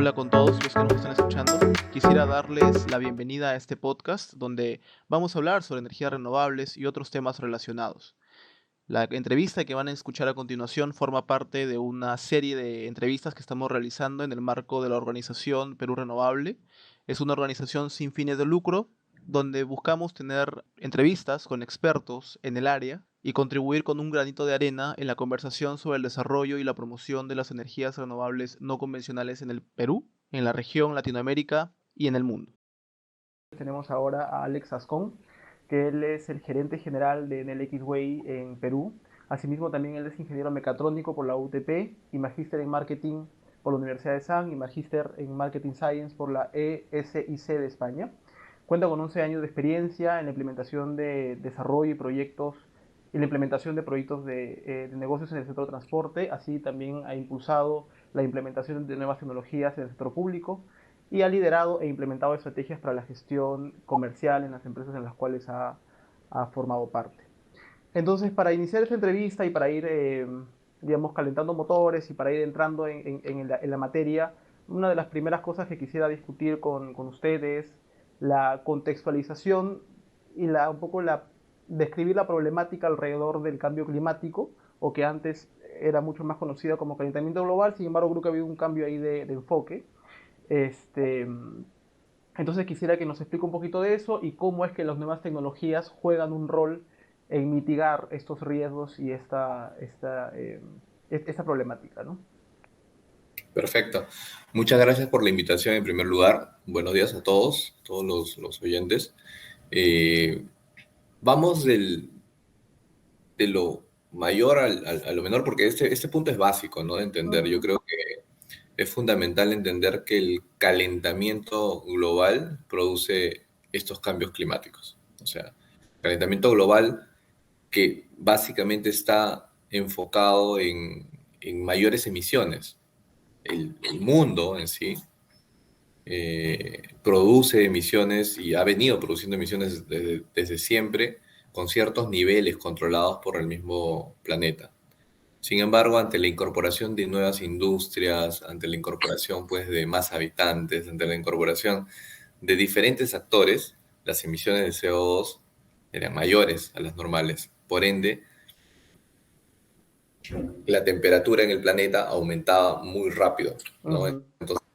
Hola con todos los que nos están escuchando. Quisiera darles la bienvenida a este podcast donde vamos a hablar sobre energías renovables y otros temas relacionados. La entrevista que van a escuchar a continuación forma parte de una serie de entrevistas que estamos realizando en el marco de la organización Perú Renovable. Es una organización sin fines de lucro donde buscamos tener entrevistas con expertos en el área y contribuir con un granito de arena en la conversación sobre el desarrollo y la promoción de las energías renovables no convencionales en el Perú, en la región, Latinoamérica y en el mundo. Tenemos ahora a Alex Ascón, que él es el gerente general de Enel X Way en Perú. Asimismo, también él es ingeniero mecatrónico por la UTP y magíster en marketing por la Universidad de San y magíster en marketing science por la ESIC de España. Cuenta con 11 años de experiencia en la implementación de desarrollo y proyectos y la implementación de proyectos de negocios en el sector transporte. Así también ha impulsado la implementación de nuevas tecnologías en el sector público y ha liderado e implementado estrategias para la gestión comercial en las empresas en las cuales ha formado parte. Entonces, para iniciar esta entrevista y para ir, digamos, calentando motores y para ir entrando en la materia, una de las primeras cosas que quisiera discutir con ustedes es la contextualización y un poco describir la problemática alrededor del cambio climático, o que antes era mucho más conocida como calentamiento global. Sin embargo, creo que ha habido un cambio ahí de enfoque. Este, entonces quisiera que nos explique un poquito de eso y cómo es que las nuevas tecnologías juegan un rol en mitigar estos riesgos y esta problemática, ¿no? Perfecto. Muchas gracias por la invitación en primer lugar. Buenos días a todos los oyentes. Eh, Vamos de lo mayor a lo menor, porque este punto es básico, ¿no? De entender. Yo Ujú. creo que es fundamental entender que el calentamiento global produce estos cambios climáticos. O sea, calentamiento global que básicamente está enfocado en mayores emisiones. El mundo en sí produce emisiones y ha venido produciendo emisiones desde siempre con ciertos niveles controlados por el mismo planeta. Sin embargo, ante la incorporación de nuevas industrias, ante la incorporación pues, de más habitantes, ante la incorporación de diferentes actores, las emisiones de CO2 eran mayores a las normales. Por ende, la temperatura en el planeta aumentaba muy rápido, ¿no? Ujú. Entonces,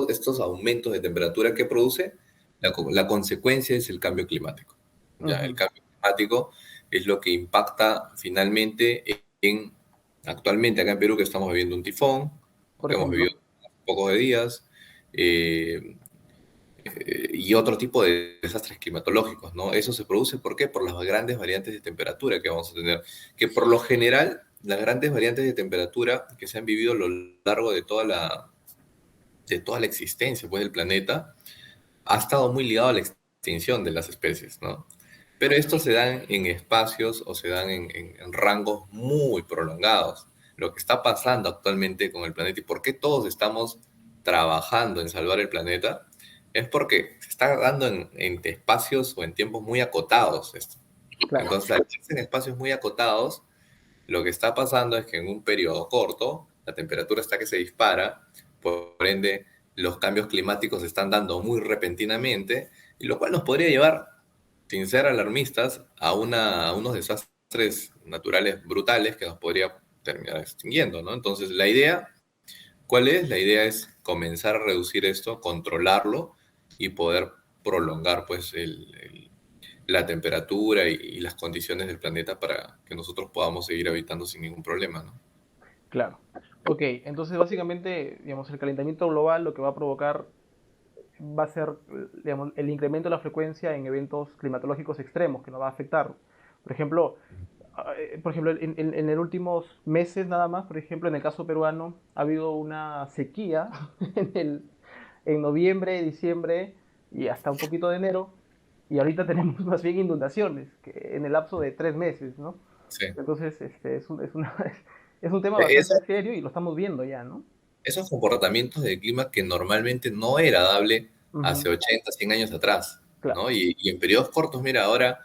estos aumentos de temperatura que produce, la consecuencia es el cambio climático. Ya, el Ujú. cambio climático es lo que impacta finalmente actualmente acá en Perú, que estamos viviendo un tifón, Por que hemos vivido ejemplo. hace pocos de días, eh, y otro tipo de desastres climatológicos, ¿no? Eso se produce, ¿por qué? Por las grandes variantes de temperatura que vamos a tener, que por lo general, las grandes variantes de temperatura que se han vivido a lo largo de toda la existencia, pues, del planeta, ha estado muy ligado a la extinción de las especies, ¿no? Pero estos se dan en espacios o se dan en rangos muy prolongados. Lo que está pasando actualmente con el planeta y por qué todos estamos trabajando en salvar el planeta es porque se está dando en espacios o en tiempos muy acotados esto. Claro. Entonces, al darse en espacios muy acotados, lo que está pasando es que en un periodo corto, la temperatura está que se dispara, por ende, los cambios climáticos se están dando muy repentinamente, y lo cual nos podría llevar, sin ser alarmistas, a unos desastres naturales brutales que nos podría terminar extinguiendo, ¿no? Entonces, la idea, ¿cuál es? La idea es comenzar a reducir esto, controlarlo y poder prolongar, pues, la temperatura y las condiciones del planeta para que nosotros podamos seguir habitando sin ningún problema, ¿no? Claro. Ok, entonces básicamente, digamos, el calentamiento global lo que va a provocar va a ser, digamos, el incremento de la frecuencia en eventos climatológicos extremos que nos va a afectar. Por ejemplo, en los últimos meses nada más, por ejemplo, en el caso peruano, ha habido una sequía en noviembre, diciembre y hasta un poquito de enero, y ahorita tenemos más bien inundaciones que en el lapso de 3 meses, ¿no? Sí. Entonces, es un tema bastante Eso- serio y lo estamos viendo ya, ¿no? Esos comportamientos de clima que normalmente no era dable hace Ujú. 80, 100 años atrás, Claro. ¿no? Y en periodos cortos, mira, ahora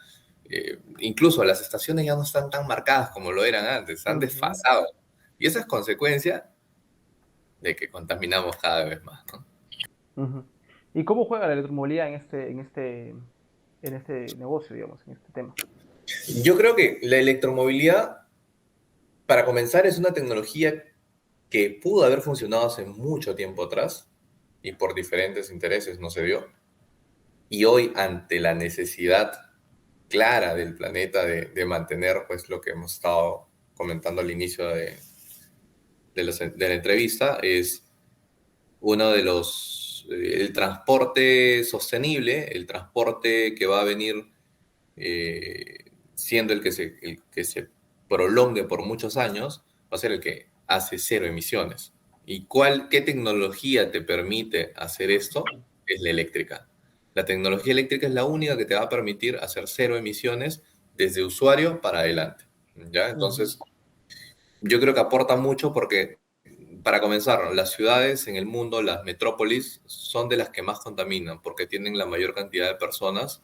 incluso las estaciones ya no están tan marcadas como lo eran antes, han Ujú. desfasado. Y esa es consecuencia de que contaminamos cada vez más, ¿no? Ujú. ¿Y cómo juega la electromovilidad en este negocio, digamos, en este tema? Yo creo que la electromovilidad, para comenzar, es una tecnología que pudo haber funcionado hace mucho tiempo atrás y por diferentes intereses no se dio. Y hoy, ante la necesidad clara del planeta de mantener pues, lo que hemos estado comentando al inicio de la entrevista, es uno de el transporte sostenible, el transporte que va a venir siendo el que se prolongue por muchos años, va a ser el que hace cero emisiones. ¿Y qué tecnología te permite hacer esto? Es la eléctrica. La tecnología eléctrica es la única que te va a permitir hacer cero emisiones desde usuario para adelante. ¿Ya? Ujú. Entonces, yo creo que aporta mucho porque, para comenzar, las ciudades en el mundo, las metrópolis, son de las que más contaminan porque tienen la mayor cantidad de personas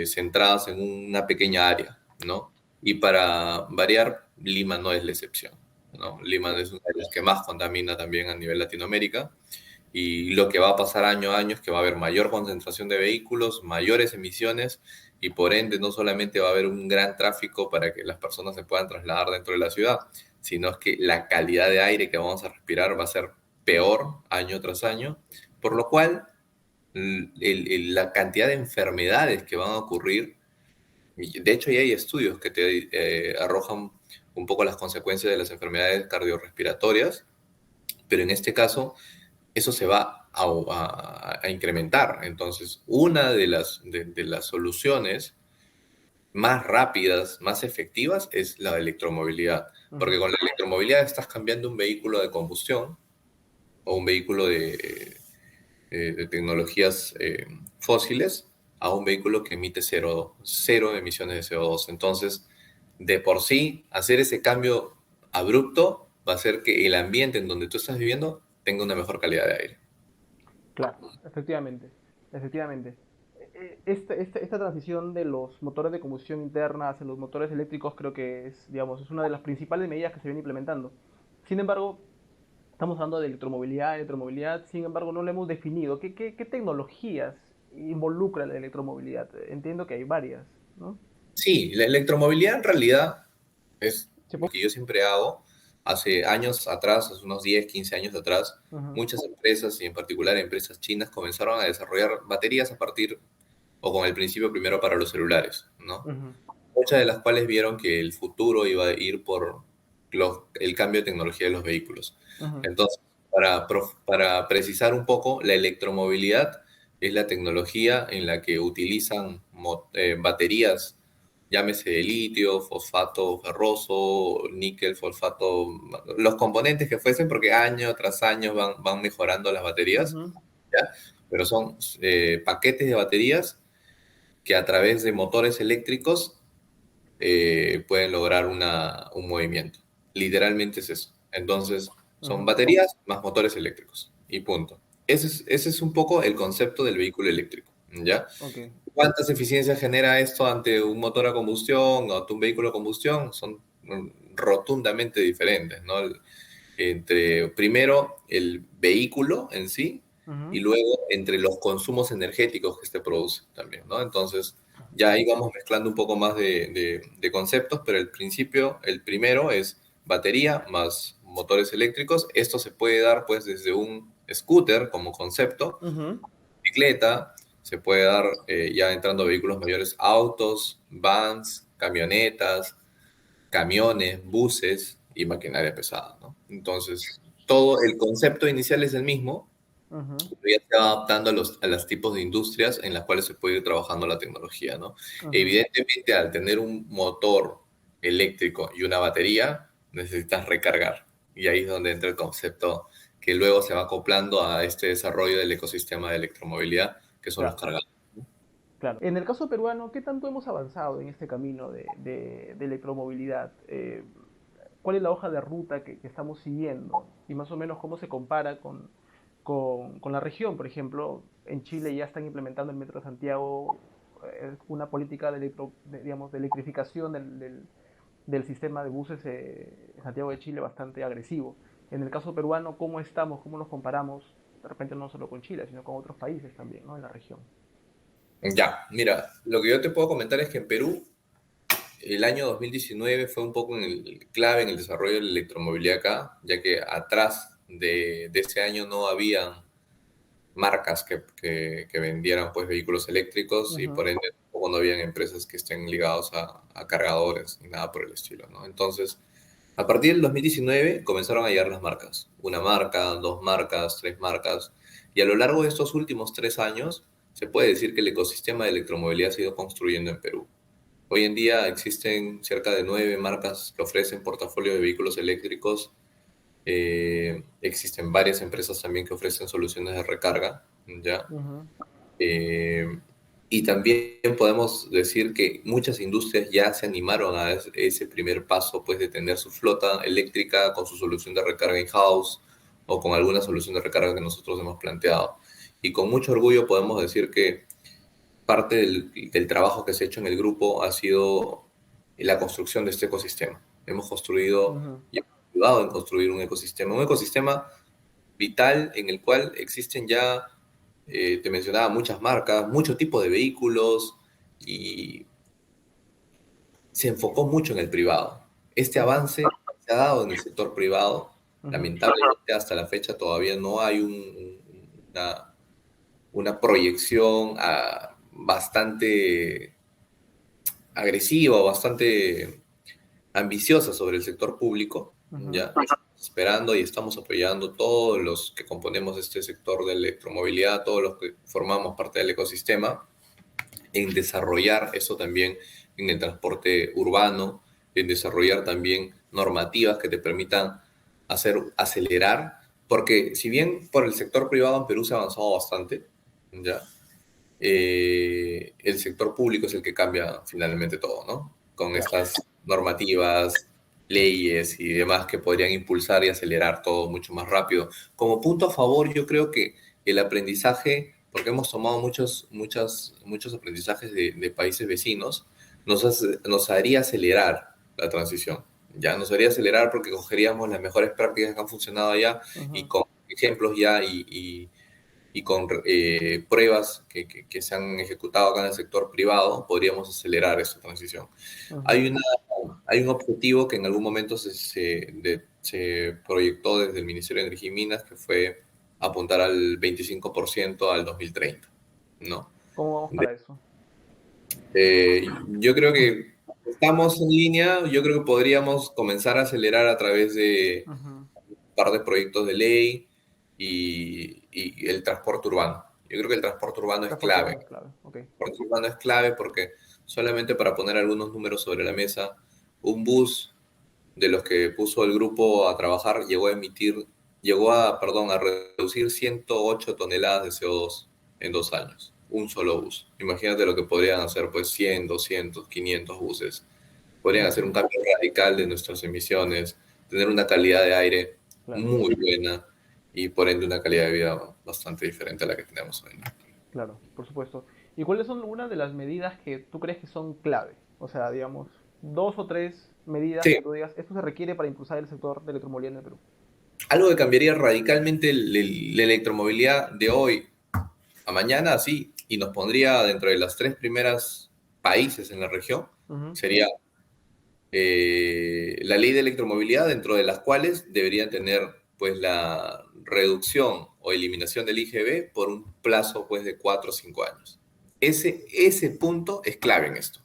centradas en una pequeña área, ¿no? Y para variar, Lima no es la excepción, ¿no? Lima es una de las que más contamina también a nivel Latinoamérica, y lo que va a pasar año a año es que va a haber mayor concentración de vehículos, mayores emisiones, y por ende no solamente va a haber un gran tráfico para que las personas se puedan trasladar dentro de la ciudad, sino es que la calidad de aire que vamos a respirar va a ser peor año tras año, por lo cual la cantidad de enfermedades que van a ocurrir, y de hecho ya hay estudios que te arrojan un poco las consecuencias de las enfermedades cardiorrespiratorias, pero en este caso eso se va a incrementar. Entonces, una de las soluciones más rápidas, más efectivas, es la electromovilidad, porque Ujú. con la electromovilidad estás cambiando un vehículo de combustión o un vehículo de tecnologías fósiles a un vehículo que emite cero emisiones de CO2. Entonces, de por sí, hacer ese cambio abrupto va a hacer que el ambiente en donde tú estás viviendo tenga una mejor calidad de aire. Claro, efectivamente, efectivamente. Esta transición de los motores de combustión interna hacia los motores eléctricos creo que es, digamos, es una de las principales medidas que se viene implementando. Sin embargo, estamos hablando de electromovilidad, sin embargo, no lo hemos definido. ¿Qué tecnologías involucra la electromovilidad? Entiendo que hay varias, ¿no? Sí, la electromovilidad en realidad es ¿Se lo puede? que yo siempre hago. Hace años atrás, hace unos 10, 15 años atrás, Ujú, muchas empresas, y en particular empresas chinas, comenzaron a desarrollar baterías a partir o con el principio primero para los celulares, ¿no? ujú, Muchas de las cuales vieron que el futuro iba a ir por el cambio de tecnología de los vehículos. ujú, Entonces, para precisar un poco, la electromovilidad es la tecnología en la que utilizan baterías, llámese de litio, fosfato ferroso, níquel, fosfato, los componentes que fuesen, porque año tras año van mejorando las baterías, ujú, ¿ya? Pero son paquetes de baterías que a través de motores eléctricos pueden lograr un movimiento. Literalmente es eso. Entonces, son ujú. baterías más motores eléctricos y punto. Ese es un poco el concepto del vehículo eléctrico, ¿ya? Ok. ¿Cuántas eficiencias genera esto ante un motor a combustión o ante un vehículo a combustión? Son rotundamente diferentes, ¿no? Entre primero el vehículo en sí y Ujú, luego entre los consumos energéticos que este produce también, ¿no? Entonces, ujú, ya ahí vamos mezclando un poco más de conceptos, pero el primero es batería más motores eléctricos. Esto se puede dar pues desde un scooter como concepto, ujú. bicicleta, se puede dar ya entrando a vehículos mayores, autos, vans, camionetas, camiones, buses y maquinaria pesada, ¿no? Entonces, todo el concepto inicial es el mismo, Ujú, pero ya se va adaptando a los tipos de industrias en las cuales se puede ir trabajando la tecnología, ¿no? ujú. Evidentemente, al tener un motor eléctrico y una batería, necesitas recargar. Y ahí es donde entra el concepto que luego se va acoplando a este desarrollo del ecosistema de electromovilidad, que son los Claro, cargadores. claro. En el caso peruano, ¿qué tanto hemos avanzado en este camino de electromovilidad? ¿Cuál es la hoja de ruta que estamos siguiendo? Y más o menos cómo se compara con la región. Por ejemplo, en Chile ya están implementando el Metro de Santiago, una política digamos, de electrificación del sistema de buses en Santiago de Chile bastante agresivo. En el caso peruano, ¿cómo estamos? ¿Cómo nos comparamos? de repente no solo con Chile, sino con otros países también, ¿no? En la región. Ya, mira, lo que yo te puedo comentar es que en Perú el año 2019 fue un poco clave en el desarrollo de la electromovilidad acá, ya que atrás de ese año no habían marcas que vendieran pues vehículos eléctricos y Ujú, por ende tampoco no habían empresas que estén ligados a cargadores ni nada por el estilo, ¿no? Entonces, a partir del 2019 comenzaron a llegar las marcas. Una marca, dos marcas, tres marcas. Y a lo largo de estos últimos 3 años, se puede decir que el ecosistema de electromovilidad se ha ido construyendo en Perú. Hoy en día existen cerca de 9 marcas que ofrecen portafolio de vehículos eléctricos. Existen varias empresas también que ofrecen soluciones de recarga, ¿ya? ujú, Eh, y también podemos decir que muchas industrias ya se animaron a ese primer paso, pues, de tener su flota eléctrica con su solución de recarga in-house o con alguna solución de recarga que nosotros hemos planteado. Y con mucho orgullo podemos decir que parte del trabajo que se ha hecho en el grupo ha sido la construcción de este ecosistema. Hemos construido ujú. y hemos ayudado en construir un ecosistema vital en el cual existen ya, te mencionaba, muchas marcas, mucho tipo de vehículos y se enfocó mucho en el privado. Este Ujú, avance se ha dado en el sector privado. ujú, Lamentablemente hasta la fecha todavía no hay una proyección bastante agresiva o bastante ambiciosa sobre el sector público, ujú, ¿ya? Esperando y estamos apoyando todos los que componemos este sector de electromovilidad, todos los que formamos parte del ecosistema, en desarrollar eso también en el transporte urbano, en desarrollar también normativas que te permitan acelerar, porque si bien por el sector privado en Perú se ha avanzado bastante, ¿ya? El sector público es el que cambia finalmente todo, ¿no? Con claro. estas normativas, leyes y demás que podrían impulsar y acelerar todo mucho más rápido. Como punto a favor, yo creo que el aprendizaje, porque hemos tomado muchos aprendizajes de países vecinos, nos haría acelerar la transición. Ya nos haría acelerar porque cogeríamos las mejores prácticas que han funcionado allá y Ujú, con ejemplos ya y con pruebas que se han ejecutado acá en el sector privado, podríamos acelerar esta transición. ujú. Hay, una, hay un objetivo que en algún momento se proyectó desde el Ministerio de Energía y Minas, que fue apuntar al 25% al 2030, ¿no? ¿Cómo vamos para eso? Yo creo que estamos en línea, yo creo que podríamos comenzar a acelerar a través de Ujú. par de proyectos de ley y el transporte urbano. Yo creo que el transporte urbano es Transporte clave. urbano es clave. Ok. El transporte urbano es clave porque solamente para poner algunos números sobre la mesa, un bus de los que puso el grupo a trabajar llegó a reducir 108 toneladas de CO2 en 2 años. Un solo bus. Imagínate lo que podrían hacer pues 100, 200, 500 buses. Podrían hacer un Ujú, cambio radical de nuestras emisiones, tener una calidad de aire claro, muy buena y por ende una calidad de vida bastante diferente a la que tenemos hoy, ¿no? claro, por supuesto. ¿Y cuáles son algunas de las medidas que tú crees que son clave? O sea, digamos, dos o tres medidas Sí, que tú digas, esto se requiere para impulsar el sector de electromovilidad en el Perú. algo que cambiaría radicalmente la electromovilidad de hoy a mañana, sí, y nos pondría dentro de las tres primeras países en la región, Ujú, sería la ley de electromovilidad, dentro de las cuales deberían tener pues la reducción o eliminación del IGB por un plazo pues de 4 o 5 años. Ese punto es clave en esto.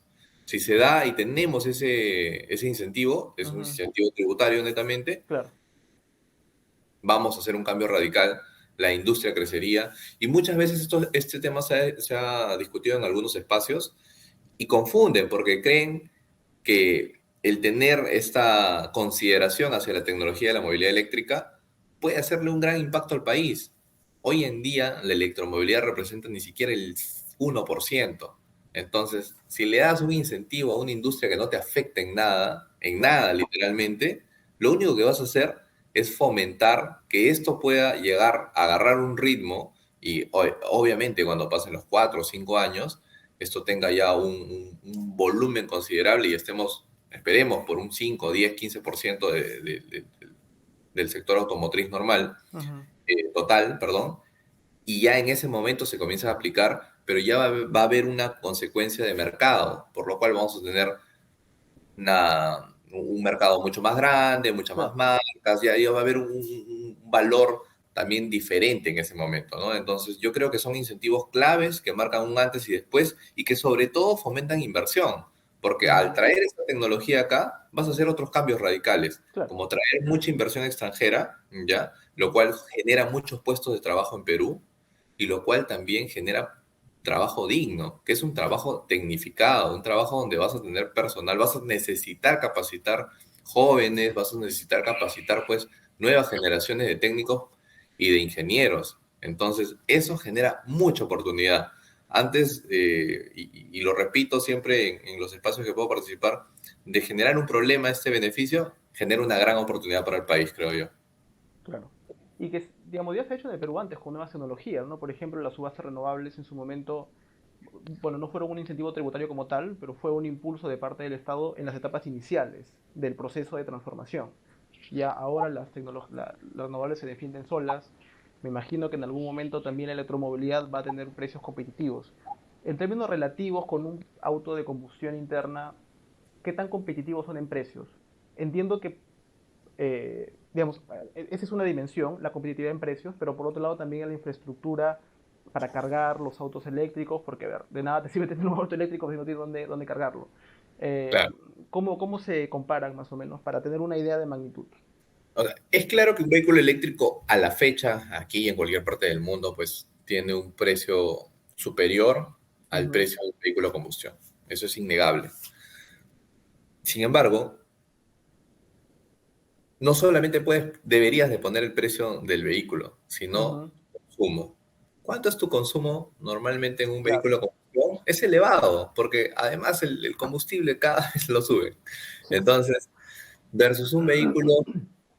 Si se da y tenemos ese incentivo, es un ujú, incentivo tributario netamente, claro. vamos a hacer un cambio radical, la industria crecería y muchas veces este tema se ha discutido en algunos espacios y confunden porque creen que el tener esta consideración hacia la tecnología de la movilidad eléctrica puede hacerle un gran impacto al país. Hoy en día la electromovilidad representa ni siquiera el 1%. Entonces, si le das un incentivo a una industria que no te afecta en nada literalmente, lo único que vas a hacer es fomentar que esto pueda llegar a agarrar un ritmo y obviamente cuando pasen los 4 o 5 años, esto tenga ya un volumen considerable y esperemos, por un 5, 10, 15% del sector automotriz normal, Ujú, total, perdón. y ya en ese momento se comienza a aplicar, pero ya va a haber una consecuencia de mercado, por lo cual vamos a tener un mercado mucho más grande, muchas más Claro, marcas, ya va a haber un valor también diferente en ese momento, ¿no? Entonces, yo creo que son incentivos claves que marcan un antes y después y que sobre todo fomentan inversión, porque al ujú, traer esta tecnología acá, vas a hacer otros cambios radicales, claro, como traer mucha inversión extranjera, ¿ya? Lo cual genera muchos puestos de trabajo en Perú y lo cual también genera trabajo digno, que es un trabajo tecnificado, un trabajo donde vas a tener personal, vas a necesitar capacitar jóvenes, vas a necesitar capacitar pues nuevas generaciones de técnicos y de ingenieros. Entonces, eso genera mucha oportunidad. Antes, y lo repito siempre en los espacios que puedo participar, de generar un problema, este beneficio genera una gran oportunidad para el país, creo yo. claro. Y que, digamos, ya se ha hecho en el Perú antes con nuevas tecnologías, ¿no? Por ejemplo, las subastas renovables en su momento, bueno, no fueron un incentivo tributario como tal, pero fue un impulso de parte del Estado en las etapas iniciales del proceso de transformación. Ya ahora las renovables se defienden solas. Me imagino que en algún momento también la electromovilidad va a tener precios competitivos. En términos relativos, con un auto de combustión interna, ¿qué tan competitivos son en precios? Entiendo que, digamos, esa es una dimensión, la competitividad en precios, pero por otro lado también en la infraestructura para cargar los autos eléctricos, porque a ver, de nada te sirve tener un auto eléctrico si no tienes dónde cargarlo. Eh, Claro. ¿Cómo se comparan más o menos para tener una idea de magnitud? O sea, es claro que un vehículo eléctrico a la fecha, aquí y en cualquier parte del mundo, pues tiene un precio superior al Ujú, precio de un vehículo a combustión. Eso es innegable. Sin embargo, no solamente deberías de poner el precio del vehículo, sino ujú, consumo. ¿Cuánto es tu consumo normalmente en un claro, vehículo a combustión? Es elevado, porque además el combustible cada vez lo sube. sí, Entonces, versus un vehículo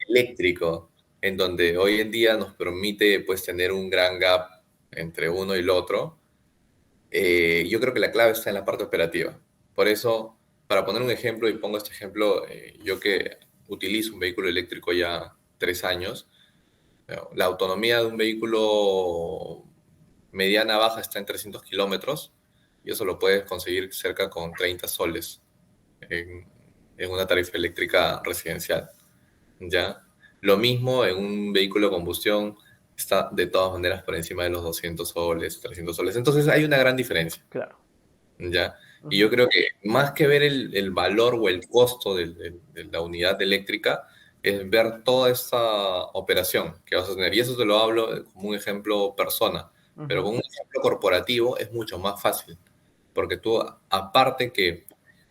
eléctrico, en donde hoy en día nos permite pues tener un gran gap entre uno y el otro, yo creo que la clave está en la parte operativa. Por eso, para poner un ejemplo, y pongo este ejemplo, yo que utilizo un vehículo eléctrico ya 3 años, la autonomía de un vehículo mediana baja está en 300 kilómetros y eso lo puedes conseguir cerca con 30 soles en, en una tarifa eléctrica residencial. ¿Ya? Lo mismo en un vehículo de combustión está de todas maneras por encima de los 200 soles, 300 soles. Entonces hay una gran diferencia, claro. ¿ya? Y yo Ujú, creo que más que ver el valor o el costo de la unidad eléctrica, es ver toda esta operación que vas a tener. Y eso te lo hablo como un ejemplo persona, pero ujú, con un ejemplo corporativo es mucho más fácil, porque tú, aparte que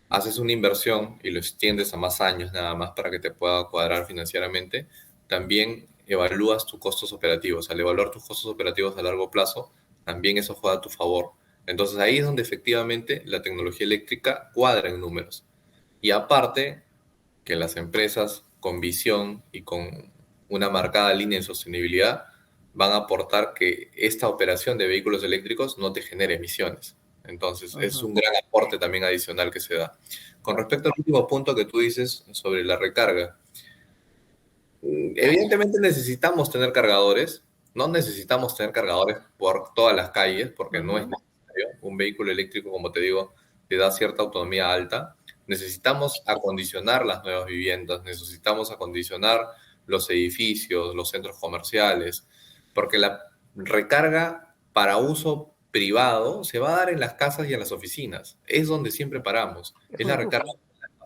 haces una inversión y lo extiendes a más años nada más para que te pueda cuadrar financieramente, también evalúas tus costos operativos. Al evaluar tus costos operativos a largo plazo, también eso juega a tu favor. Entonces ahí es donde efectivamente la tecnología eléctrica cuadra en números. Y aparte, que las empresas con visión y con una marcada línea en sostenibilidad van a aportar que esta operación de vehículos eléctricos no te genere emisiones. Entonces, es ujú, un gran aporte también adicional que se da. Con claro. respecto al último punto que tú dices sobre la recarga, evidentemente necesitamos tener cargadores, no necesitamos tener cargadores por todas las calles, porque no es Ujú, necesario. Un vehículo eléctrico, como te digo, te da cierta autonomía alta. Necesitamos acondicionar las nuevas viviendas, necesitamos acondicionar los edificios, los centros comerciales, porque la recarga para uso privado se va a dar en las casas y en las oficinas. Es donde siempre paramos. es Es un la recarga, enchufe.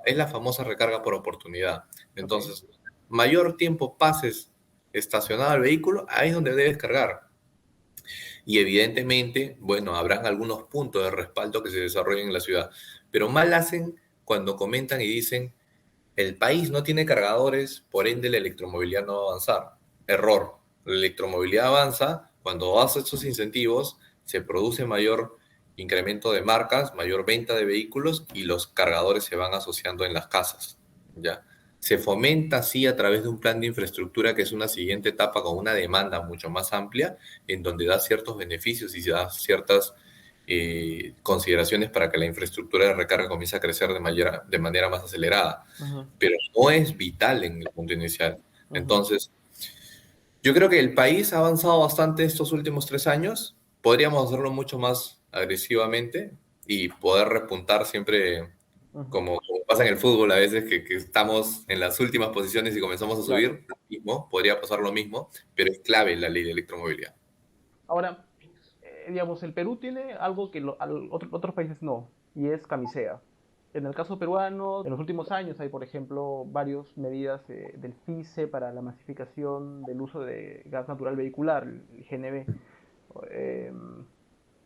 es la famosa recarga por oportunidad. Ok, Entonces, mayor tiempo pases estacionado el vehículo, ahí es donde debes cargar. Y evidentemente, bueno, habrán algunos puntos de respaldo que se desarrollen en la ciudad, pero mal hacen cuando comentan y dicen, el país no tiene cargadores, por ende la electromovilidad no va a avanzar. Error. La electromovilidad avanza cuando hace estos incentivos, se produce mayor incremento de marcas, mayor venta de vehículos y los cargadores se van asociando en las casas. ¿Ya? Se fomenta así a través de un plan de infraestructura que es una siguiente etapa con una demanda mucho más amplia, en donde da ciertos beneficios y da ciertas consideraciones para que la infraestructura de recarga comience a crecer de manera más acelerada, ujú, pero no es vital en el punto inicial. ujú, Entonces, Yo creo que el país ha avanzado bastante estos últimos 3 años. Podríamos hacerlo mucho más agresivamente y poder repuntar siempre, Ujú, como pasa en el fútbol a veces, que estamos en las últimas posiciones y comenzamos a claro. subir. Lo mismo, podría pasar lo mismo, pero es clave la ley de electromovilidad. Ahora, digamos, el Perú tiene algo que otros países no, y es camisea. En el caso peruano, en los últimos años hay, por ejemplo, varias medidas del FICE para la masificación del uso de gas natural vehicular, el GNV, eh,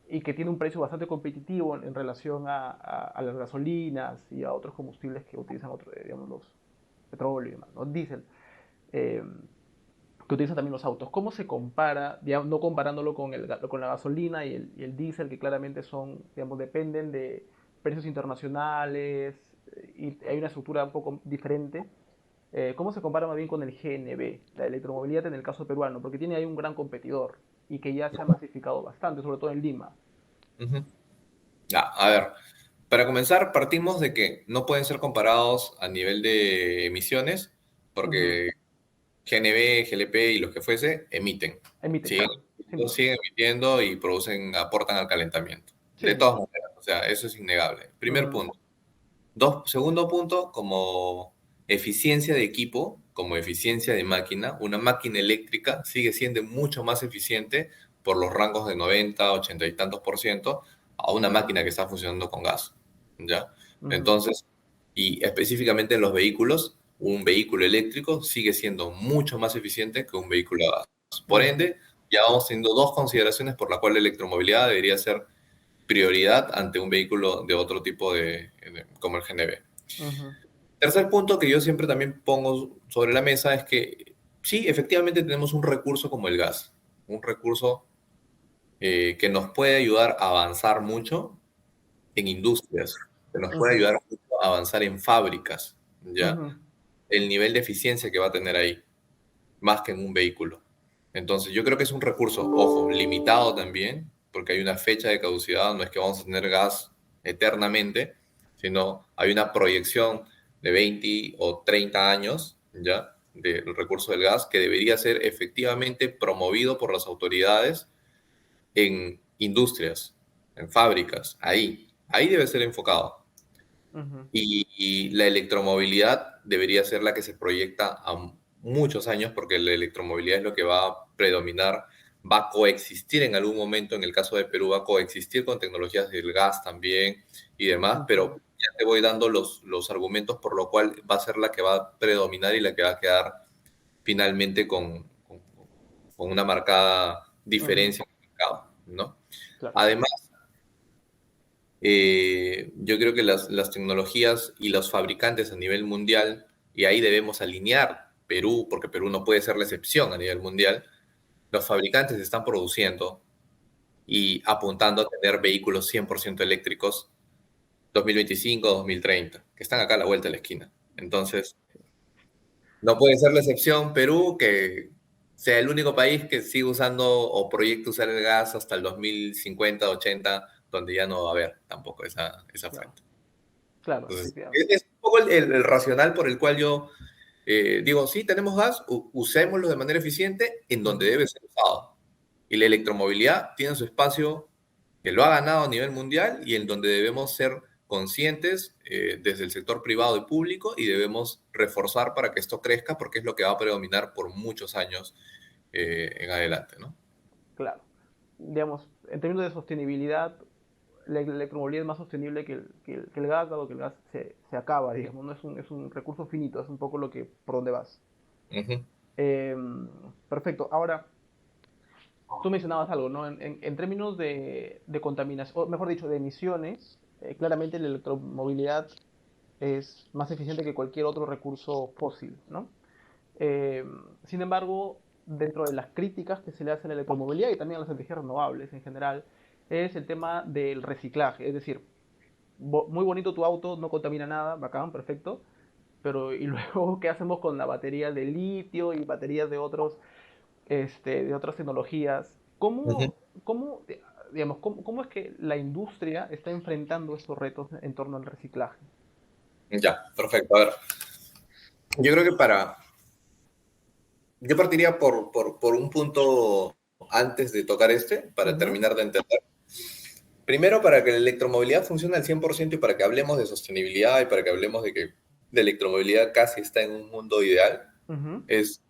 y que tiene un precio bastante competitivo en relación a las gasolinas y a otros combustibles que utilizan digamos, los petróleo y demás, ¿no? Diésel. Eh, que utilizan también los autos. ¿Cómo se compara, digamos, no comparándolo con la gasolina y el diésel, que claramente son, digamos, dependen de precios internacionales y hay una estructura un poco diferente? ¿Cómo se compara más bien con el GNV, la electromovilidad en el caso peruano? Porque tiene ahí un gran competidor y que ya se ha masificado bastante, sobre todo en Lima. Ujú. A ver, para comenzar, partimos de que no pueden ser comparados a nivel de emisiones, Ujú. porque GNB, GLP y los que fuese emiten. Emite, Siguen, claro, sin duda. siguen emitiendo y producen, aportan al calentamiento. Sí, De sí, sí. todas maneras, o sea, eso es innegable. Primer Ujú, punto. Segundo punto, como eficiencia de equipo, como eficiencia de máquina, una máquina eléctrica sigue siendo mucho más eficiente por los rangos de 90, 80 y tantos por ciento a una máquina que está funcionando con gas. ¿Ya? ujú, Entonces, y específicamente en los vehículos, un vehículo eléctrico sigue siendo mucho más eficiente que un vehículo a gas. Por ujú, ende, ya vamos teniendo dos consideraciones por la cual la electromovilidad debería ser prioridad ante un vehículo de otro tipo como el GNV. ujú, Tercer punto que yo siempre también pongo sobre la mesa es que sí, efectivamente tenemos un recurso como el gas, un recurso que nos puede ayudar a avanzar mucho en industrias, que nos puede ujú, ayudar mucho a avanzar en fábricas, ¿ya? ujú, El nivel de eficiencia que va a tener ahí, más que en un vehículo. Entonces, yo creo que es un recurso, ojo, limitado también, porque hay una fecha de caducidad, no es que vamos a tener gas eternamente, sino hay una proyección de 20 o 30 años, ¿ya? Del recurso del gas que debería ser efectivamente promovido por las autoridades en industrias, en fábricas, ahí debe ser enfocado. ujú. Y la electromovilidad debería ser la que se proyecta a muchos años porque la electromovilidad es lo que va a predominar, va a coexistir en algún momento, en el caso de Perú, va a coexistir con tecnologías del gas también y demás, Ujú, pero ya te voy dando los argumentos por lo cual va a ser la que va a predominar y la que va a quedar finalmente con una marcada ujú, diferencia en el mercado, ¿no? claro. Además, yo creo que las tecnologías y los fabricantes a nivel mundial, y ahí debemos alinear Perú, porque Perú no puede ser la excepción a nivel mundial, los fabricantes están produciendo y apuntando a tener vehículos 100% eléctricos 2025-2030, que están acá a la vuelta de la esquina. Entonces, no puede ser la excepción Perú, que sea el único país que sigue usando o proyecta usar el gas hasta el 2050-80, donde ya no va a haber tampoco esa Claro, fuente. claro, Entonces, efectivamente. es un poco el racional por el cual yo digo, sí, tenemos gas, usémoslo de manera eficiente en donde Ujú, debe ser usado. Y la electromovilidad tiene su espacio que lo ha ganado a nivel mundial y en donde debemos ser conscientes desde el sector privado y público y debemos reforzar para que esto crezca porque es lo que va a predominar por muchos años en adelante, ¿no? claro. Digamos, en términos de sostenibilidad, la electromovilidad es más sostenible que el gas, dado que el gas se acaba, digamos, no es un recurso finito, es un poco lo que por donde vas. Ujú. Eh, Perfecto. Ahora, tú mencionabas algo, ¿no? En términos de contaminación, o mejor dicho, de emisiones, claramente la electromovilidad es más eficiente que cualquier otro recurso fósil, ¿no? Eh, Sin embargo, dentro de las críticas que se le hace a la electromovilidad y también a las energías renovables en general, es el tema del reciclaje. Es decir, muy bonito tu auto, no contamina nada, bacán, perfecto, pero ¿y luego qué hacemos con la batería de litio y baterías de otras tecnologías? Ujú. ¿Cómo, digamos, cómo es que la industria está enfrentando estos retos en torno al reciclaje? Ya, perfecto. A ver, yo creo que yo partiría por un punto antes de tocar para Ujú, terminar de entender. Primero, para que la electromovilidad funcione al 100% y para que hablemos de sostenibilidad y para que hablemos de que la electromovilidad casi está en un mundo ideal, ujú, es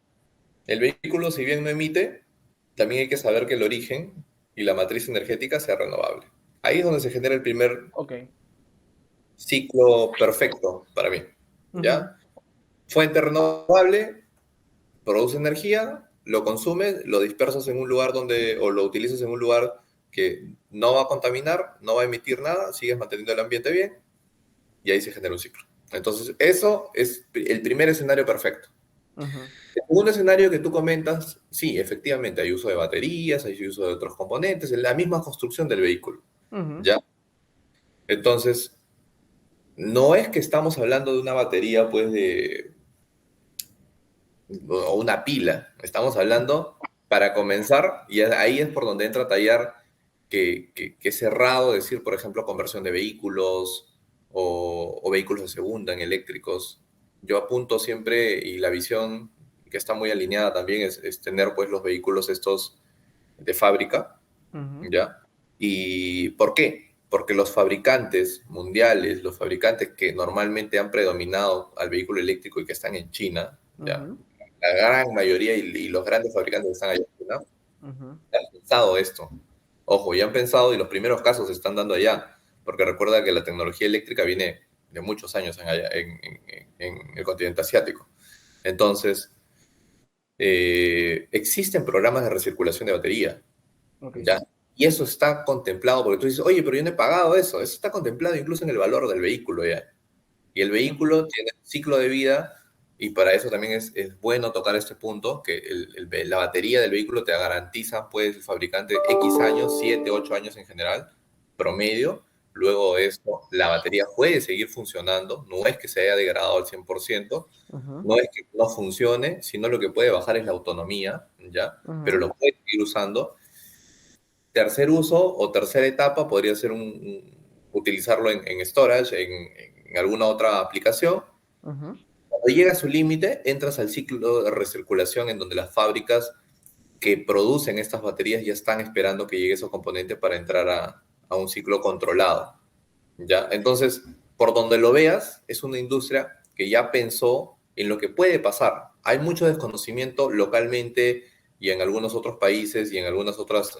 el vehículo, si bien no emite, también hay que saber que el origen y la matriz energética sea renovable. Ahí es donde se genera el primer ok. ciclo perfecto para mí, Ujú, ¿ya? Fuente renovable, produce energía, lo consumes, lo dispersas en un lugar o lo utilizas en un lugar que no va a contaminar, no va a emitir nada, sigues manteniendo el ambiente bien y ahí se genera un ciclo. Entonces, eso es el primer escenario perfecto. ujú, El segundo escenario que tú comentas, sí, efectivamente, hay uso de baterías, hay uso de otros componentes, en la misma construcción del vehículo, ujú, ¿ya? Entonces, no es que estamos hablando de una batería, pues, o una pila. Estamos hablando, para comenzar, y ahí es por donde entra a tallar que es cerrado decir, por ejemplo, conversión de vehículos o vehículos de segunda en eléctricos. Yo apunto siempre, y la visión que está muy alineada también es tener pues los vehículos estos de fábrica, ujú, ¿ya? ¿Y por qué? Porque los fabricantes mundiales, los fabricantes que normalmente han predominado al vehículo eléctrico y que están en China, ¿ya? ujú, La gran mayoría y los grandes fabricantes que están allá en China, ujú, han pensado esto. Ojo, ya han pensado y los primeros casos se están dando allá, porque recuerda que la tecnología eléctrica viene de muchos años en el continente asiático. Entonces, existen programas de recirculación de batería, ok. ¿ya? Y eso está contemplado, porque tú dices, oye, pero yo no he pagado eso. Eso está contemplado incluso en el valor del vehículo, ¿ya? Y el Ujú, vehículo tiene un ciclo de vida, y para eso también es bueno tocar este punto, que la batería del vehículo te garantiza, pues, el fabricante X años, 7 8 años en general, promedio. Luego de esto, la batería puede seguir funcionando, no es que se haya degradado al 100%, ujú, no es que no funcione, sino lo que puede bajar es la autonomía, ¿ya? Pero ujú, lo puede seguir usando. Tercer uso o tercera etapa podría ser utilizarlo en storage, en alguna otra aplicación. ujú, Cuando llega a su límite, entras al ciclo de recirculación en donde las fábricas que producen estas baterías ya están esperando que llegue esos componentes para entrar a un ciclo controlado, ¿ya? Entonces, por donde lo veas, es una industria que ya pensó en lo que puede pasar. Hay mucho desconocimiento localmente y en algunos otros países y en algunas otras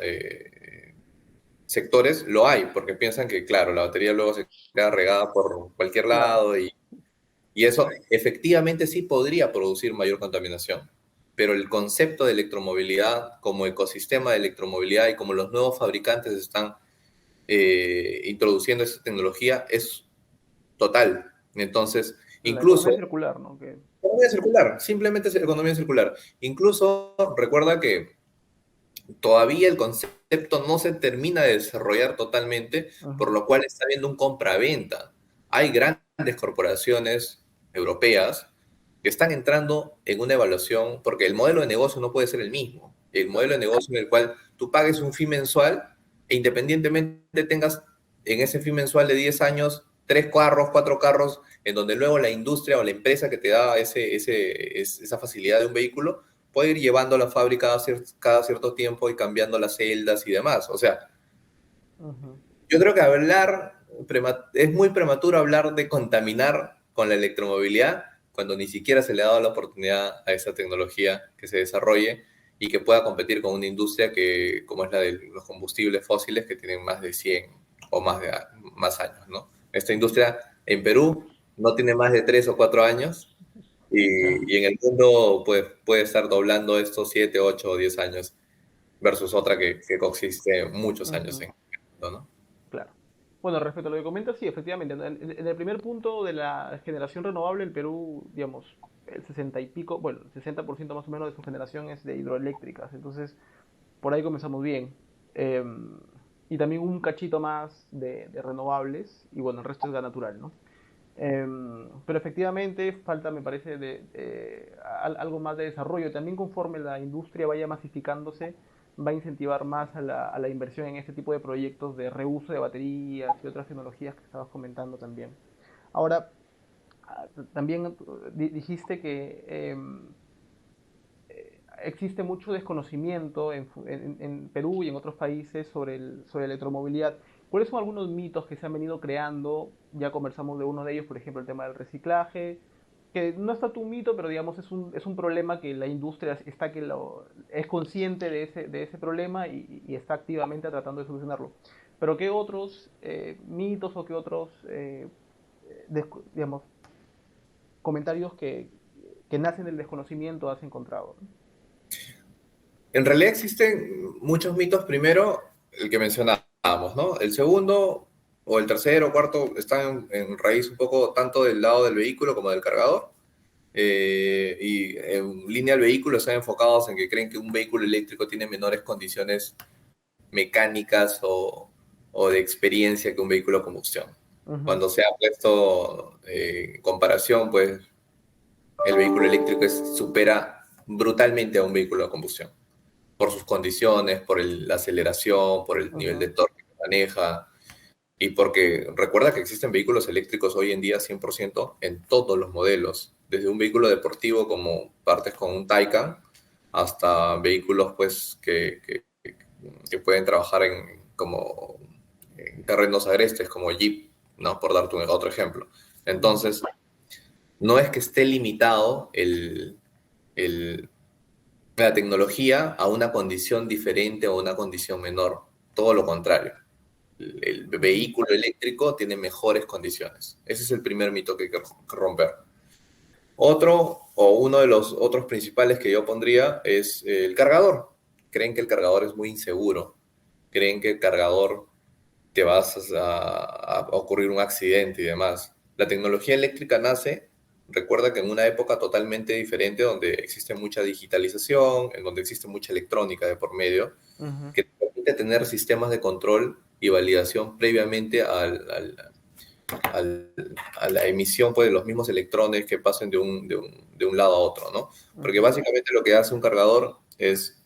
sectores lo hay, porque piensan que, claro, la batería luego se queda regada por cualquier claro. lado y eso efectivamente sí podría producir mayor contaminación. Pero el concepto de electromovilidad como ecosistema de electromovilidad y como los nuevos fabricantes están introduciendo esa tecnología es total. Entonces, La incluso, economía circular, ¿no? Que, economía circular, simplemente es economía circular. Incluso recuerda que todavía el concepto no se termina de desarrollar totalmente, por ujú, lo cual está habiendo un compra-venta. Hay grandes corporaciones europeas que están entrando en una evaluación, porque el modelo de negocio no puede ser el mismo. El modelo claro. de negocio en el cual tú pagues un fee mensual e independientemente tengas en ese fee mensual de 10 años 3 carros, 4 carros, en donde luego la industria o la empresa que te da esa facilidad de un vehículo puede ir llevando a la fábrica cada cierto tiempo y cambiando las celdas y demás. O sea, Ujú, yo creo que es muy prematuro hablar de contaminar con la electromovilidad cuando ni siquiera se le ha dado la oportunidad a esa tecnología que se desarrolle y que pueda competir con una industria como es la de los combustibles fósiles que tienen más de 100 o más años, ¿no? Esta industria en Perú no tiene más de 3 o 4 años claro. y en el mundo pues, puede estar doblando estos 7 8 o 10 años versus otra que coexiste muchos años Ujú, en el mundo, ¿no? claro. Bueno, respecto a lo que comentas, sí, efectivamente. En el primer punto de la generación renovable, el Perú, digamos, el 60 y pico, bueno, el 60% más o menos de su generación es de hidroeléctricas. Entonces, por ahí comenzamos bien. Em, y también un cachito más de renovables, y bueno, el resto es gas natural, ¿no? Pero efectivamente falta, me parece, algo más de desarrollo. También conforme la industria vaya masificándose, va a incentivar más a la inversión en este tipo de proyectos de reuso de baterías y otras tecnologías que estabas comentando también. Ahora, también dijiste que existe mucho desconocimiento en Perú y en otros países sobre electromovilidad. ¿Cuáles son algunos mitos que se han venido creando? Ya conversamos de uno de ellos, por ejemplo, el tema del reciclaje, que no es tanto un mito, pero digamos es un problema que la industria es consciente de ese problema y está activamente tratando de solucionarlo. Pero ¿qué otros mitos o qué otros, digamos, comentarios que nacen del desconocimiento has encontrado? En realidad existen muchos mitos. Primero, el que mencionábamos, ¿no? El segundo, o el tercero, o cuarto, están en raíz un poco tanto del lado del vehículo como del cargador. Y en línea al vehículo están enfocados en que creen que un vehículo eléctrico tiene menores condiciones mecánicas o de experiencia que un vehículo a combustión. Ujú, Cuando se ha puesto en comparación, pues el vehículo eléctrico supera brutalmente a un vehículo a combustión por sus condiciones, por la aceleración, por el nivel de ujú, torque que maneja, y porque recuerda que existen vehículos eléctricos hoy en día 100% en todos los modelos, desde un vehículo deportivo como partes con un Taycan, hasta vehículos pues que pueden trabajar como en terrenos agrestes como Jeep, ¿no? Por darte otro ejemplo. ujú. Entonces, no es que esté limitado el, la tecnología a una condición diferente o una condición menor. Todo lo contrario. El Ujú. vehículo eléctrico tiene mejores condiciones. Ese es el primer mito que hay que romper. Otro, o uno de los otros principales que yo pondría es el cargador. Creen que el cargador es muy inseguro. Creen que el cargador te vas a ocurrir un accidente y demás. La tecnología eléctrica nace, recuerda que en una época totalmente diferente donde existe mucha digitalización, en donde existe mucha electrónica de por medio, Ujú, que te permite tener sistemas de control y validación previamente al, a la emisión pues, de los mismos electrones que pasen de un lado a otro, ¿no? Porque ujú. básicamente lo que hace un cargador es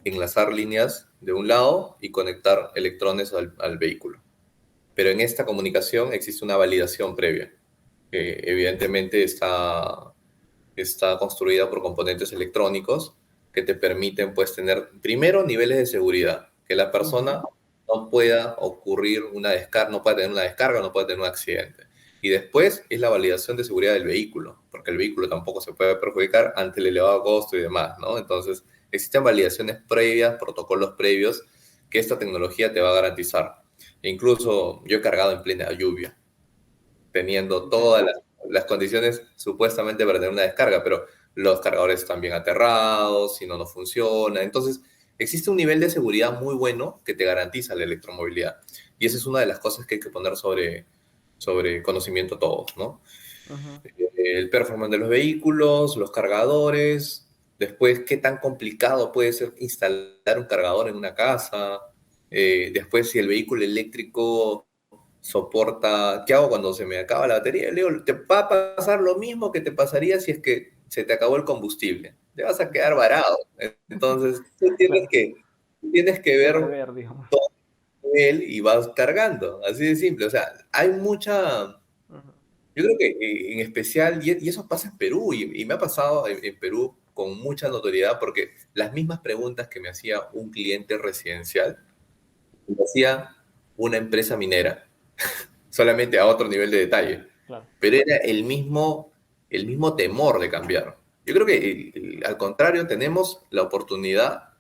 enlazar líneas de un lado y conectar electrones al vehículo. Pero en esta comunicación existe una validación previa, que evidentemente está construida por componentes electrónicos que te permiten pues tener primero niveles de seguridad, que la Ujú. persona no pueda ocurrir una descarga, no pueda tener una descarga, no pueda tener un accidente. Y después es la validación de seguridad del vehículo, porque el vehículo tampoco se puede perjudicar ante el elevado costo y demás, ¿no? Entonces, existen validaciones previas, protocolos previos que esta tecnología te va a garantizar. E incluso yo he cargado en plena lluvia, teniendo todas Interesante. las condiciones supuestamente para tener una descarga, pero los cargadores están bien aterrados, si no, no funciona. Entonces, existe un nivel de seguridad muy bueno que te garantiza la electromovilidad. Y esa es una de las cosas que hay que poner sobre conocimiento todos, ¿no? Ujú. El performance de los vehículos, los cargadores, después qué tan complicado puede ser instalar un cargador en una casa, después si el vehículo eléctrico soporta, ¿qué hago cuando se me acaba la batería? Leo, te va a pasar lo mismo que te pasaría si es que se te acabó el combustible, te vas a quedar varado. Entonces, tú Claro, tienes que que ver prever, digamos. todo él y vas cargando, así de simple. O sea, hay mucha, Ujú. yo creo que en especial, y eso pasa en Perú, y me ha pasado en Perú con mucha notoriedad, porque las mismas preguntas que me hacía un cliente residencial, me hacía una empresa minera, solamente a otro nivel de detalle, Claro. pero era el mismo temor de cambiar. Yo creo que al contrario, tenemos la oportunidad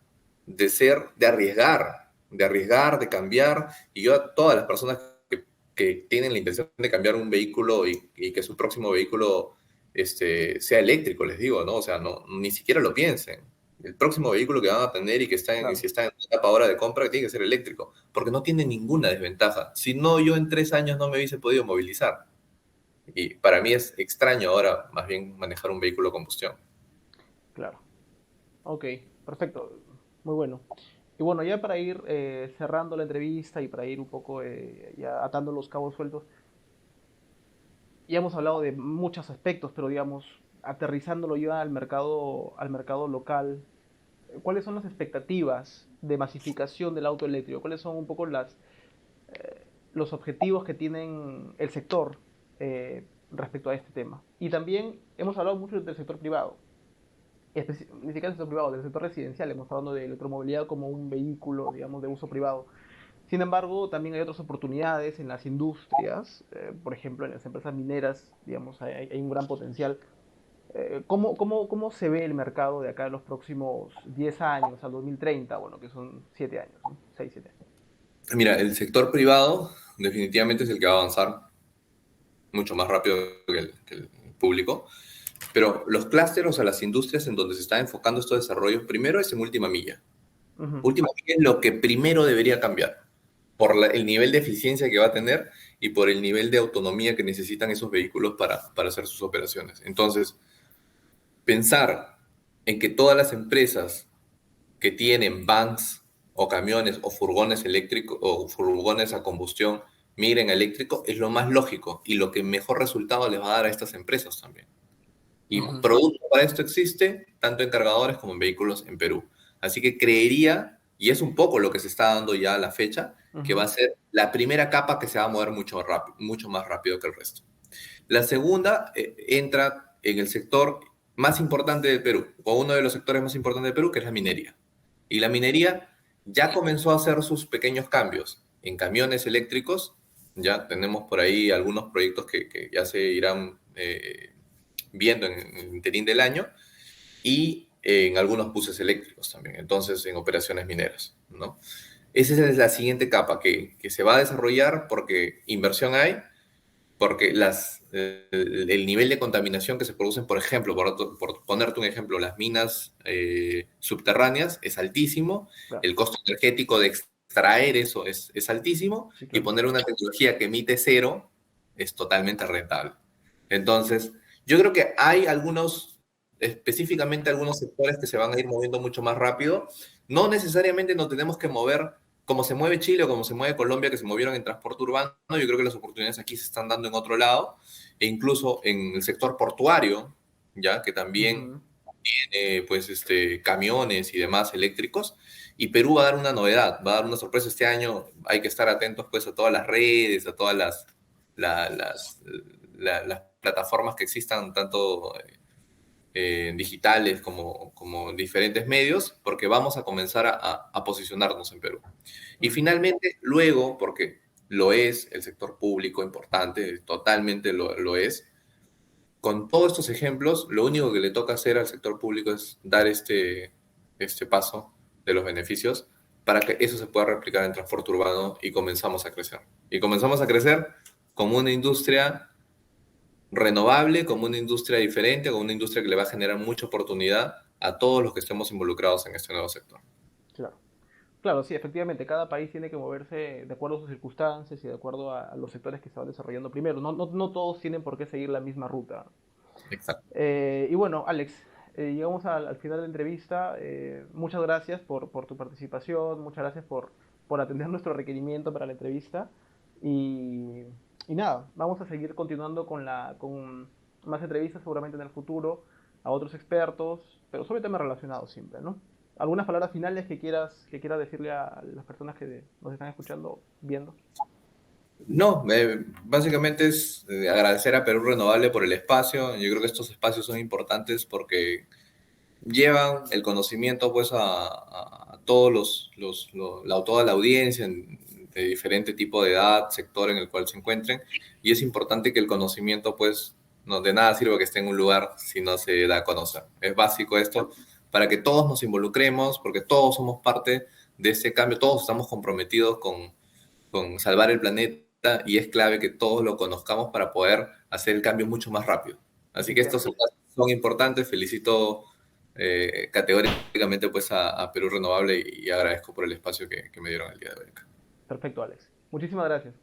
de arriesgar, de cambiar, y yo a todas las personas que tienen la intención de cambiar un vehículo y que su próximo vehículo sea eléctrico, les digo, ¿no? O sea, no, ni siquiera lo piensen. El próximo vehículo que van a tener y que si Claro. está en etapa ahora de compra, tiene que ser eléctrico, porque no tiene ninguna desventaja. Si no, yo en 3 años no me hubiese podido movilizar. Y para mí es extraño ahora más bien manejar un vehículo a combustión. Claro. Ok, perfecto. Muy bueno. Y bueno, ya para ir cerrando la entrevista y para ir un poco ya atando los cabos sueltos, ya hemos hablado de muchos aspectos, pero digamos, aterrizándolo ya al mercado local, ¿cuáles son las expectativas de masificación del auto eléctrico? ¿Cuáles son un poco los objetivos que tienen el sector respecto a este tema? Y también hemos hablado mucho del sector privado. ni siquiera del sector privado, del sector residencial, hemos hablando de electromovilidad como un vehículo, digamos, de uso privado. Sin embargo, también hay otras oportunidades en las industrias, por ejemplo, en las empresas mineras, digamos, hay un gran potencial. ¿Cómo se ve el mercado de acá en los próximos 10 años, al 2030? Bueno, que son 7 años, ¿no? 6, 7 años. Mira, el sector privado definitivamente es el que va a avanzar mucho más rápido que el público, pero los clústeres, o sea, las industrias en donde se están enfocando estos desarrollos, primero es en última milla. Ujú, Última milla es lo que primero debería cambiar, por el nivel de eficiencia que va a tener y por el nivel de autonomía que necesitan esos vehículos para hacer sus operaciones. Entonces, pensar en que todas las empresas que tienen vans o camiones o furgones eléctricos o furgones a combustión migren a eléctrico es lo más lógico y lo que mejor resultado les va a dar a estas empresas también. Y ujú, producto para esto existe tanto en cargadores como en vehículos en Perú. Así que creería, y es un poco lo que se está dando ya a la fecha, que va ujú, a ser la primera capa que se va a mover mucho más rápido que el resto. La segunda entra en el sector más importante del Perú, o uno de los sectores más importantes del Perú, que es la minería. Y la minería ya comenzó a hacer sus pequeños cambios en camiones eléctricos. Ya tenemos por ahí algunos proyectos que ya se irán viendo en el interín del año y en algunos buses eléctricos también, entonces en operaciones mineras, ¿no? Esa es la siguiente capa que se va a desarrollar porque inversión hay, porque el nivel de contaminación que se producen, por ejemplo, por ponerte un ejemplo, las minas subterráneas es altísimo, claro, el costo energético de extraer eso es altísimo, sí, y claro. poner una tecnología que emite cero es totalmente rentable. Entonces, yo creo que hay específicamente algunos sectores que se van a ir moviendo mucho más rápido. No necesariamente nos tenemos que mover como se mueve Chile o como se mueve Colombia, que se movieron en transporte urbano. Yo creo que las oportunidades aquí se están dando en otro lado, e incluso en el sector portuario, ya que también Ujú, tiene pues camiones y demás eléctricos. Y Perú va a dar una novedad, va a dar una sorpresa este año. Hay que estar atentos pues a todas las redes, a todas la- las, las plataformas que existan, tanto digitales como diferentes medios, porque vamos a comenzar a posicionarnos en Perú. Y ujú. finalmente, luego, porque lo es, el sector público importante, totalmente lo es, con todos estos ejemplos, lo único que le toca hacer al sector público es dar este paso de los beneficios para que eso se pueda replicar en transporte urbano y comenzamos a crecer. Y comenzamos a crecer como una industria renovable, como una industria diferente, como una industria que le va a generar mucha oportunidad a todos los que estemos involucrados en este nuevo sector. Claro. Claro, sí, efectivamente, cada país tiene que moverse de acuerdo a sus circunstancias y de acuerdo a los sectores que se van desarrollando primero. No todos tienen por qué seguir la misma ruta. Exacto. Y bueno, Alex, llegamos al final de la entrevista. Muchas gracias por tu participación, muchas gracias por atender nuestro requerimiento para la entrevista. Y, y nada, vamos a seguir continuando con más entrevistas seguramente en el futuro a otros expertos, pero sobre temas relacionados siempre, ¿no? ¿Algunas palabras finales que quieras decirle a las personas que nos están escuchando, viendo? No, básicamente es agradecer a Perú Renovable por el espacio. Yo creo que estos espacios son importantes porque llevan el conocimiento pues a todos toda la audiencia de diferente tipo de edad, sector en el cual se encuentren, y es importante que el conocimiento pues no, de nada sirve que esté en un lugar si no se da a conocer. Es básico esto para que todos nos involucremos, porque todos somos parte de este cambio, todos estamos comprometidos con salvar el planeta, y es clave que todos lo conozcamos para poder hacer el cambio mucho más rápido. Así que estos Efectivamente. espacios son importantes. Felicito categóricamente pues a Perú Renovable y agradezco por el espacio que me dieron el día de hoy acá. Perfecto, Alex. Muchísimas gracias.